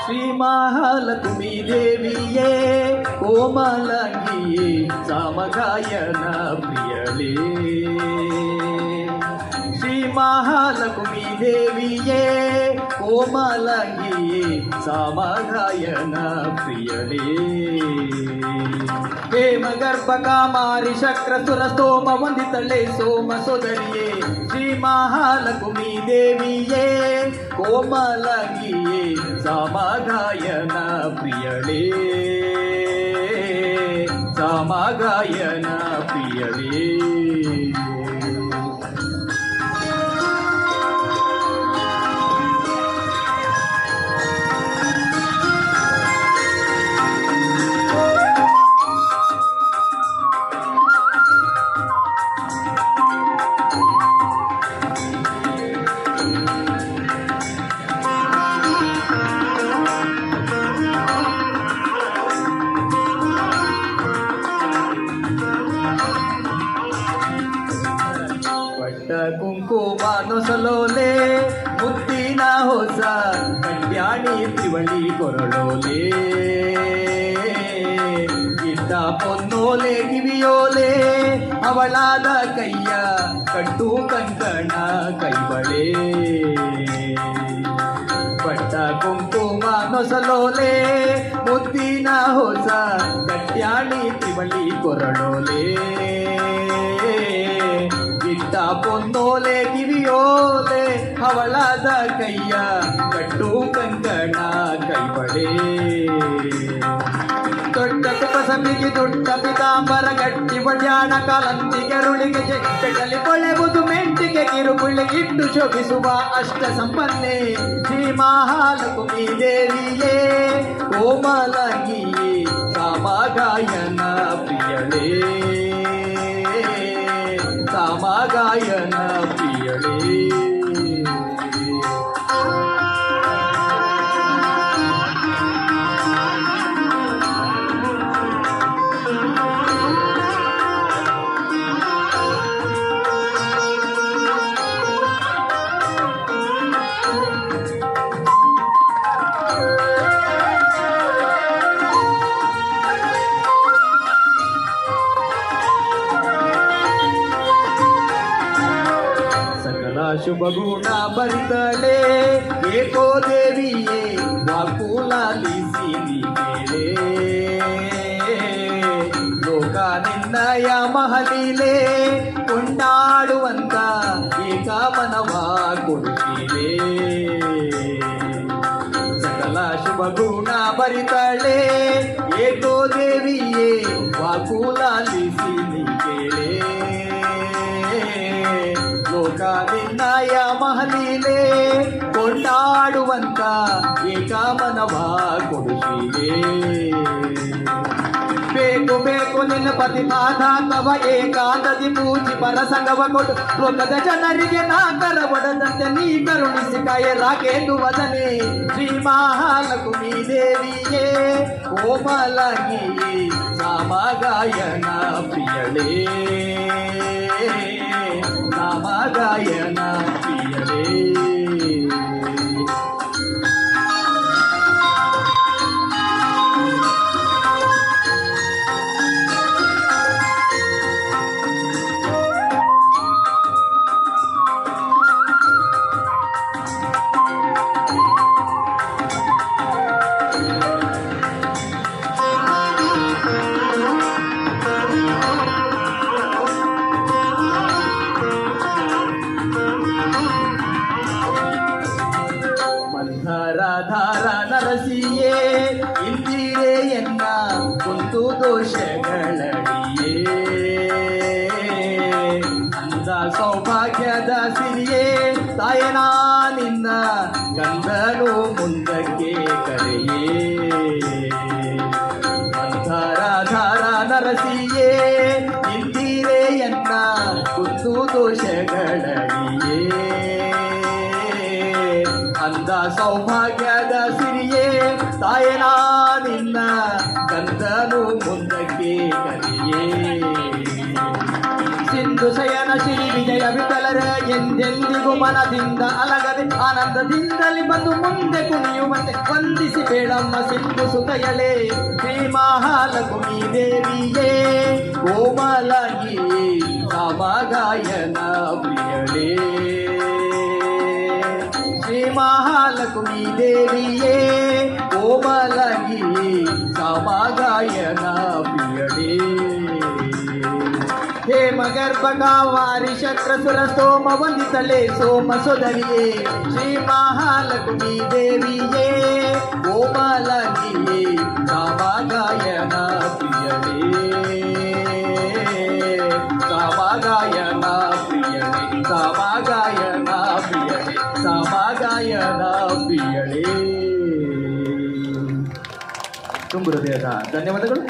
ಶ್ರೀ ಮಹಾಲಕ್ಷ್ಮೀ ದೇವಿಯೇ ಕೋಮಲಂಗಿಯೇ ಸಮಗಾಯನ ಪ್ರಿಯಳೇ ಶ್ರೀ ಮಹಾಲಕ್ಷ್ಮೀ ದೇವಿಯೇ ಕೋಮಲಂಗಿಯೇ ಸಮಗಾಯನ ಪ್ರಿಯಳೇ ಹೇಮಗರ್ಭ ಕಾಮಾರಿ ಶಕ್ರಸುರ ಸ್ತೋಮ ವಂದಿತಳೆ ಸೋಮ ಸೋದರಿಯೇ ಶ್ರೀ ಮಹಾಲಕ್ಷ್ಮೀ ದೇವಿಯೇ ಕೋಮಲಂಗಿಯೇ ಸಮಗಾಯನ ಪ್ರಿಯಳೇ ಸಮಗಾಯನ ಪ್ರಿಯಳೇ ಕುಂಕುಮ ನೊಸಲೋಲೆ ಮುತ್ತಿನ ಹೊಸ ಕಟ್ಯಾಣಿ ತ್ರಿವಳಿ ಕೊರಳೋಲೆ ಇಟ್ಟ ಪೊನ್ನೋಲೆ ಕಿವಿಯೋಲೆ ಅವಳಾದ ಕೈಯ ಕಟ್ಟು ಕಂಕಣ ಕೈಬಳೆ ಪಟ್ಟ ಕುಂಕುಮ ನೊಸಲೋಲೆ ಮುತ್ತಿನ ಹೊಸ ಕಟ್ಯಾಣಿ ತ್ರಿವಳಿ ಕೊರಳೋಲೆ ಇಟ್ಟ ಪೊನ್ನೋಲೆ ಕಿವಿಯೋಲೆ ಅವಳಾದ ಕೈಯ ಕಟ್ಟು ಕಂಕಣ ಕೈಬಳೆ ದೊಡ್ಡ ತುಪಸಮಿಗೆ ದೊಡ್ಡ ಪಿತಾಂಬರ ಗಟ್ಟಿ ಬಡ್ಯಾಣ ಕಾಲಂತಿಗೆ ರುಳಿಗೆ ಚೆಟ್ಟಲಿ ಕೊಳೆಬುದು ಮೆಂಟಿಗೆ ಕಿರುಬುಳಿಗಿಟ್ಟು ಶೋಭಿಸುವ ಅಷ್ಟ ಸಂಪನ್ನೆ ಶ್ರೀ ಮಹಾಲಕ್ಷ್ಮೀ ದೇವಿಯೇ ಕೋಮಲಂಗಿಯೇ ಸಮಗಾಯನ ಪ್ರಿಯಳೇ ಸಮಗಾಯನ ಪ್ರಿಯಳೇ ಶುಭ ಗುಣ ಬರಿತಳೆ ಏಕೋ ದೇವಿಯೇ ವಾಕುಲಾಲಿಸಿ ನೀಳೆ ಲೋಕ ನಿನ್ನಯ ಮಹಲೀಲೆ ಕೊಂಡಾಡುವಂತ ಏಕಾಮನವ ಕೊಡುತ್ತೀಳೆ ಸಕಲ ಶುಭ ಗುಣ ಬರಿತಳೆ ಏಕೋ ದೇವಿಯೇ ವಾಕುಲಾಲಿಸಿ ನೀಳೆ ಲೋಕ ನಿನ್ನಯ ಮಹಲೀಲೆ ಕೊಂಡಾಡುವಂತ ಏಕಾಮನವ ಕೊಡುತ್ತೀಳೆ ಬೇಕು ಬೇಕು ನಿನ್ನ ಪ್ರತಿಪಾದಾತವ ಏಕಾಂತದಿ ಪೂಜಿ ಪರಸಂಗವ ಕೊಡು ಲೋಕದ ಜನರಿಗೆ ನಾಕರ ಒಡದಂತೆ ನೀ ಕರುಣಿಸಿ ಕಾಯಲಾಗೇನು ವದನೆ ಶ್ರೀ ಮಹಾಲಕ್ಷ್ಮೀ ದೇವಿಯೇ ಕೋಮಲಂಗಿಯೇ ಸಮಗಾಯನ ಪ್ರಿಯಳೇ ಸಮಗಾಯನ ಪ್ರಿಯಳೇ ಧಾರ ನರಸಿಯೇ ಇಂದಿರೇ ಎನ್ನ ಕುಂತು ದೋಷಗಳಡಿಯೇ ಅಂದ ಸೌಭಾಗ್ಯದ ಸಿರಿಯೇ ತಾಯನಾ ನಿನ್ನ ಗಂಧನು ಮುಂದಕ್ಕೆ ಕರೆಯೇ ಧಾರ ನರಸಿಯೇ ಇಂದಿರೇ ಎನ್ನ ಕುಂತು ದೋಷಗಳಡಿಯೇ ಅಂದ ಸೌಭಾಗ್ಯದ ಸಿರಿಯೇ ತಾಯನಾ ನಿನ್ನ ಕಂದನು ಮುಂದಕ್ಕೆ ಕರಿಯೇ ಸಿಂಧು ಶಯನ ಶ್ರೀ ವಿಜಯ ವಿಠಲರ ಎಂದು ಎಂದೆಂದಿಗೂ ಮನದಿಂದ ಅಲಗದೆ ಆನಂದದಿಂದಲೇ ಬಂದು ಮುಂದೆ ಕುಣಿಯುವಂತೆ ವಂದಿಸಿ ಬೇಡಮ್ಮ ಸಿಂಧು ಸುತಯಲೇ ಶ್ರೀ ಮಹಾಲಕ್ಷ್ಮೀ ದೇವಿಯೇ ಕೋಮಲಗಿ ಸಮಗಾಯನ ಪ್ರಿಯಳೇ ಶ್ರೀ ಮಹಾಲಕ್ಷ್ಮೀ ದೇವಿಯೇ ಕೋಮಲಗಿ ಸಮಗಾಯನ ಪ್ರಿಯಳೇ ಹೇಮಗರ್ಭಗಾವಾರಿ ಶಕ್ರಸುರ ಸೋಮ ವಂದಿತಳೆ ಸೋಮ ಸೋದರಿಯೇ ಶ್ರೀ ಮಹಾಲಕ್ಷ್ಮೀ ದೇವಿಯೇ ಕೋಮಲಗಿಯೇ ಸಮಗಾಯನ ಪ್ರಿಯಳೇ ಸಮಗಾಯನ ಪ್ರಿಯಳೇ ಸಮಗಾಯನ ಪ್ರಿಯಳೇ ಸಮಗಾಯನ ಪ್ರಿಯಳೇ. ತುಂಬ ಹೃದಯದ ಧನ್ಯವಾದಗಳು.